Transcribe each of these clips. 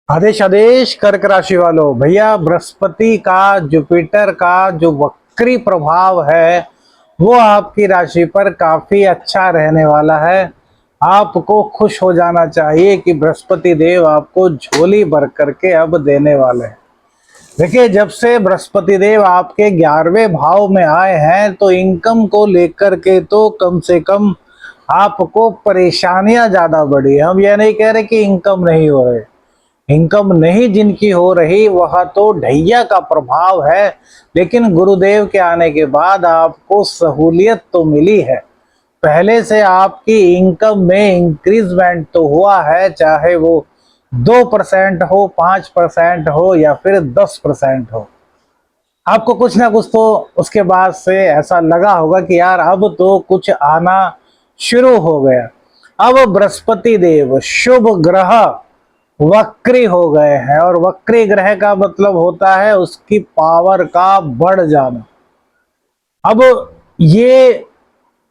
आदेश आदेश कर्क राशि वालों, भैया बृहस्पति का जुपिटर का जो वक्री प्रभाव है वो आपकी राशि पर काफी अच्छा रहने वाला है। आपको खुश हो जाना चाहिए कि बृहस्पति देव आपको झोली भर करके अब देने वाले हैं। देखिए, जब से बृहस्पति देव आपके 11वें भाव में आए हैं तो इनकम को लेकर के तो कम से कम आपको परेशानियां ज्यादा बढ़ी है। हम ये नहीं कह रहे कि इनकम नहीं हो रही, इनकम नहीं जिनकी हो रही वह तो ढैया का प्रभाव है, लेकिन गुरुदेव के आने के बाद आपको सहूलियत तो मिली है। पहले से आपकी इनकम में इंक्रीजमेंट तो हुआ है, चाहे वो 2% हो, 5% हो या फिर 10% हो। आपको कुछ ना कुछ तो उसके बाद से ऐसा लगा होगा कि यार अब तो कुछ आना शुरू हो गया। अब बृहस्पति देव शुभ ग्रह वक्री हो गए हैं, और वक्री ग्रह का मतलब होता है उसकी पावर का बढ़ जाना। अब ये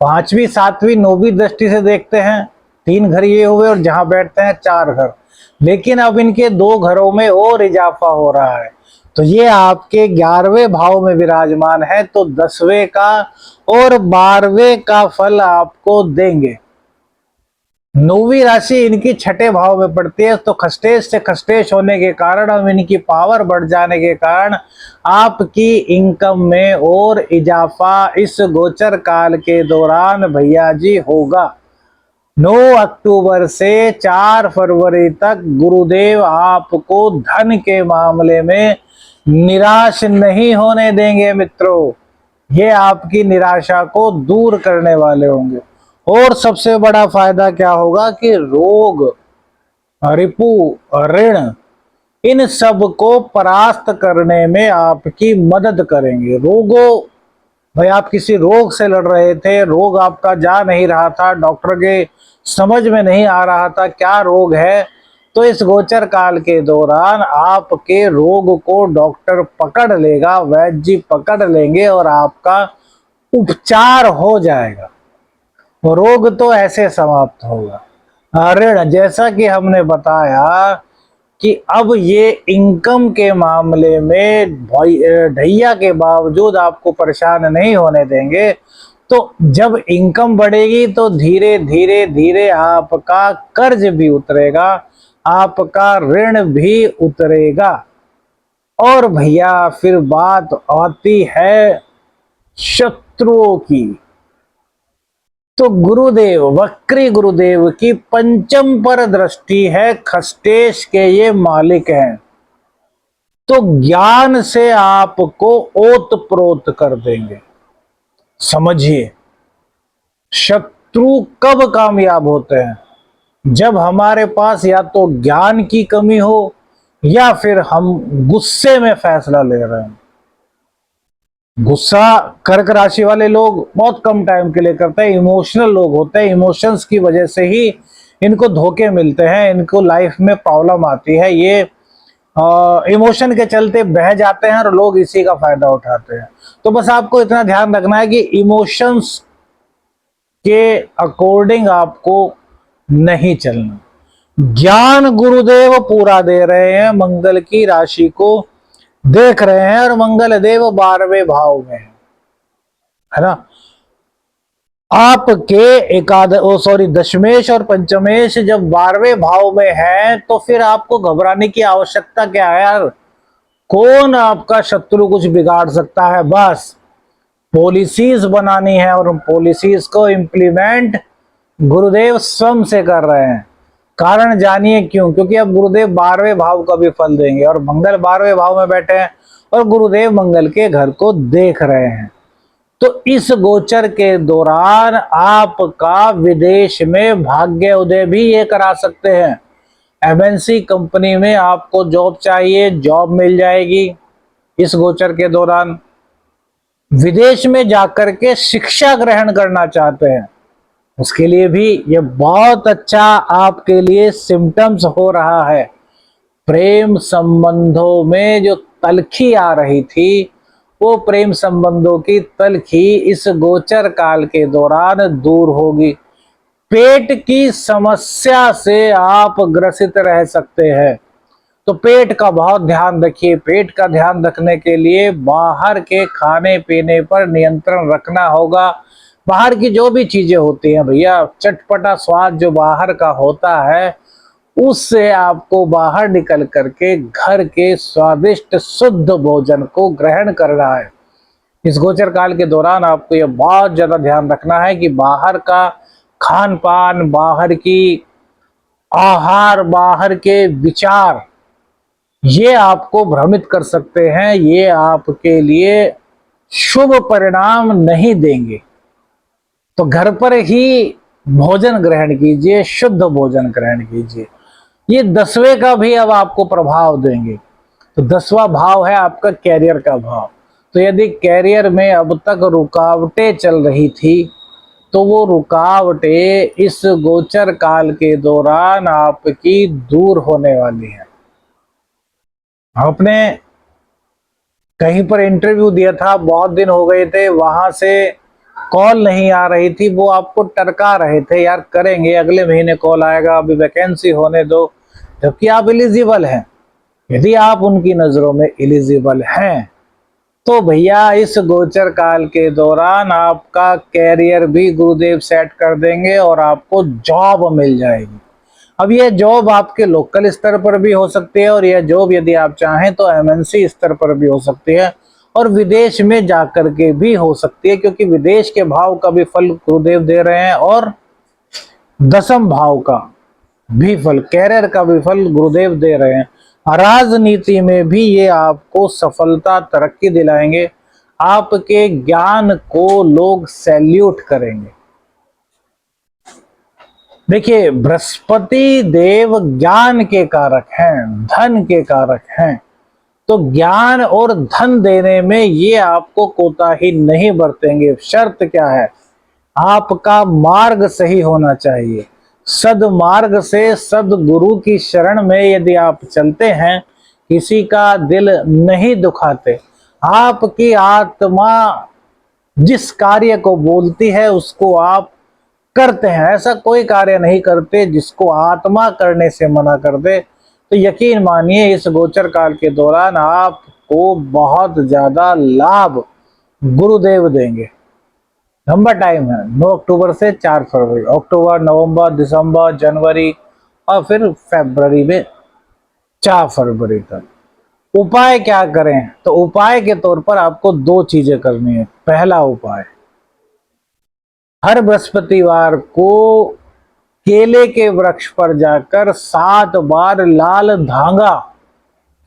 पांचवी सातवीं नौवीं दृष्टि से देखते हैं, 3 घर ये हुए और जहां बैठते हैं 4 घर, लेकिन अब इनके 2 घरों में और इजाफा हो रहा है। तो ये आपके 11वें भाव में विराजमान है, तो 10वें का और 12वें का फल आपको देंगे। 9वीं राशि इनकी 6ठे भाव में पड़ती है, तो खस्टेश से खस्टेश होने के कारण और इनकी पावर बढ़ जाने के कारण आपकी इनकम में और इजाफा इस गोचर काल के दौरान भैया जी होगा। 9 अक्टूबर से 4 फरवरी तक गुरुदेव आपको धन के मामले में निराश नहीं होने देंगे मित्रों। ये आपकी निराशा को दूर करने वाले होंगे। और सबसे बड़ा फायदा क्या होगा कि रोग, रिपु, ऋण, इन सब को परास्त करने में आपकी मदद करेंगे। रोगों, भाई आप किसी रोग से लड़ रहे थे, रोग आपका जा नहीं रहा था, डॉक्टर के समझ में नहीं आ रहा था क्या रोग है, तो इस गोचर काल के दौरान आपके रोग को डॉक्टर पकड़ लेगा, वैद्य जी पकड़ लेंगे और आपका उपचार हो जाएगा। रोग तो ऐसे समाप्त होगा। ऋण, जैसा कि हमने बताया कि अब ये इनकम के मामले में ढैया के बावजूद आपको परेशान नहीं होने देंगे। तो जब इनकम बढ़ेगी तो धीरे धीरे धीरे आपका कर्ज भी उतरेगा, आपका ऋण भी उतरेगा। और भैया फिर बात आती है शत्रुओं की। तो गुरुदेव, वक्री गुरुदेव की पंचम पर दृष्टि है, खस्टेश के ये मालिक हैं, तो ज्ञान से आपको ओत प्रोत कर देंगे। समझिए, शत्रु कब कामयाब होते हैं? जब हमारे पास या तो ज्ञान की कमी हो या फिर हम गुस्से में फैसला ले रहे हैं। गुस्सा कर्क राशि वाले लोग बहुत कम टाइम के लिए करते हैं, इमोशनल लोग होते हैं, इमोशंस की वजह से ही इनको धोखे मिलते हैं, इनको लाइफ में प्रॉब्लम आती है। ये इमोशन के चलते बह जाते हैं और लोग इसी का फायदा उठाते हैं। तो बस आपको इतना ध्यान रखना है कि इमोशंस के अकॉर्डिंग आपको नहीं चलना। ज्ञान गुरुदेव पूरा दे रहे हैं, मंगल की राशि को देख रहे हैं, और मंगल देव 12वें भाव में है ना। आपके दशमेश और पंचमेश जब 12वें भाव में है तो फिर आपको घबराने की आवश्यकता क्या है यार? कौन आपका शत्रु कुछ बिगाड़ सकता है? बस पॉलिसीज बनानी है, और पॉलिसीज को इम्प्लीमेंट गुरुदेव स्वयं से कर रहे हैं। कारण जानिए क्यों? क्योंकि अब गुरुदेव 12वें भाव का भी फल देंगे, और मंगल 12वें भाव में बैठे हैं और गुरुदेव मंगल के घर को देख रहे हैं। तो इस गोचर के दौरान आपका विदेश में भाग्य उदय भी ये करा सकते हैं। एमएनसी कंपनी में आपको जॉब चाहिए, जॉब मिल जाएगी इस गोचर के दौरान। विदेश में जाकर के शिक्षा ग्रहण करना चाहते हैं, उसके लिए भी ये बहुत अच्छा आपके लिए सिम्टम्स हो रहा है। प्रेम संबंधों में जो तलखी आ रही थी, वो प्रेम संबंधों की तलखी इस गोचर काल के दौरान दूर होगी। पेट की समस्या से आप ग्रसित रह सकते हैं, तो पेट का बहुत ध्यान रखिए। पेट का ध्यान रखने के लिए बाहर के खाने पीने पर नियंत्रण रखना होगा। बाहर की जो भी चीजें होती हैं भैया, चटपटा स्वाद जो बाहर का होता है, उससे आपको बाहर निकल करके घर के स्वादिष्ट शुद्ध भोजन को ग्रहण करना है। इस गोचर काल के दौरान आपको यह बहुत ज्यादा ध्यान रखना है कि बाहर का खान पान, बाहर की आहार, बाहर के विचार, ये आपको भ्रमित कर सकते हैं, ये आपके लिए शुभ परिणाम नहीं देंगे। तो घर पर ही भोजन ग्रहण कीजिए, शुद्ध भोजन ग्रहण कीजिए। ये 10वें का भी अब आपको प्रभाव देंगे। तो 10वां भाव है आपका कैरियर का भाव। तो यदि कैरियर में अब तक रुकावटें चल रही थी, तो वो रुकावटें इस गोचर काल के दौरान आपकी दूर होने वाली हैं। आपने कहीं पर इंटरव्यू दिया था, बहुत दिन हो गए थे, वहां से कॉल नहीं आ रही थी, वो आपको टरका रहे थे, यार करेंगे, अगले महीने कॉल आएगा, अभी वैकेंसी होने दो, जबकि आप एलिजिबल हैं। यदि आप उनकी नजरों में एलिजिबल हैं, तो भैया इस गोचर काल के दौरान आपका कैरियर भी गुरुदेव सेट कर देंगे और आपको जॉब मिल जाएगी। अब यह जॉब आपके लोकल स्तर पर भी हो सकती है, और यह जॉब यदि आप चाहें तो एमएनसी स्तर पर भी हो सकती है, और विदेश में जाकर के भी हो सकती है, क्योंकि विदेश के भाव का भी फल गुरुदेव दे रहे हैं और 10वें भाव का भी फल, कैरियर का भी फल गुरुदेव दे रहे हैं। राजनीति में भी ये आपको सफलता, तरक्की दिलाएंगे। आपके ज्ञान को लोग सैल्यूट करेंगे। देखिए, बृहस्पति देव ज्ञान के कारक हैं, धन के कारक हैं। तो ज्ञान और धन देने में ये आपको कोताही नहीं बरतेंगे। शर्त क्या है? आपका मार्ग सही होना चाहिए। सदमार्ग से सदगुरु की शरण में यदि आप चलते हैं, किसी का दिल नहीं दुखाते, आपकी आत्मा जिस कार्य को बोलती है उसको आप करते हैं। ऐसा कोई कार्य नहीं करते जिसको आत्मा करने से मना कर दे। तो यकीन मानिए इस गोचर काल के दौरान आपको बहुत ज्यादा लाभ गुरुदेव देंगे। लंबा टाइम है, 9 अक्टूबर से 4 फरवरी, अक्टूबर, नवंबर, दिसंबर, जनवरी और फिर फरवरी में 4 फरवरी तक। उपाय क्या करें? तो उपाय के तौर पर आपको 2 चीजें करनी है। पहला उपाय, हर बृहस्पतिवार को केले के वृक्ष पर जाकर 7 बार लाल धागा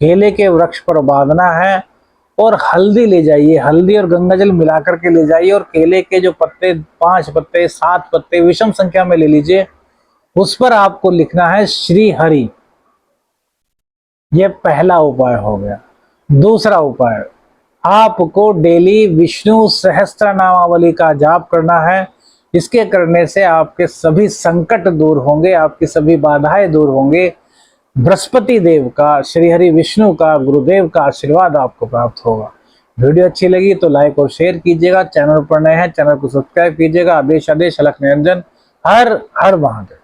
केले के वृक्ष पर बांधना है, और हल्दी ले जाइए, हल्दी और गंगाजल मिलाकर के ले जाइए, और केले के जो पत्ते, 5 पत्ते, 7 पत्ते विषम संख्या में ले लीजिए, उस पर आपको लिखना है श्री हरि। यह पहला उपाय हो गया। दूसरा उपाय, आपको डेली विष्णु सहस्त्र नामावली का जाप करना है। इसके करने से आपके सभी संकट दूर होंगे, आपकी सभी बाधाएं दूर होंगे। बृहस्पति देव का, श्री हरि विष्णु का, गुरुदेव का आशीर्वाद आपको प्राप्त होगा। वीडियो अच्छी लगी तो लाइक और शेयर कीजिएगा। चैनल पर नए हैं, चैनल को सब्सक्राइब कीजिएगा। आदेश आदेश अलख निरंजन। हर हर महादेव।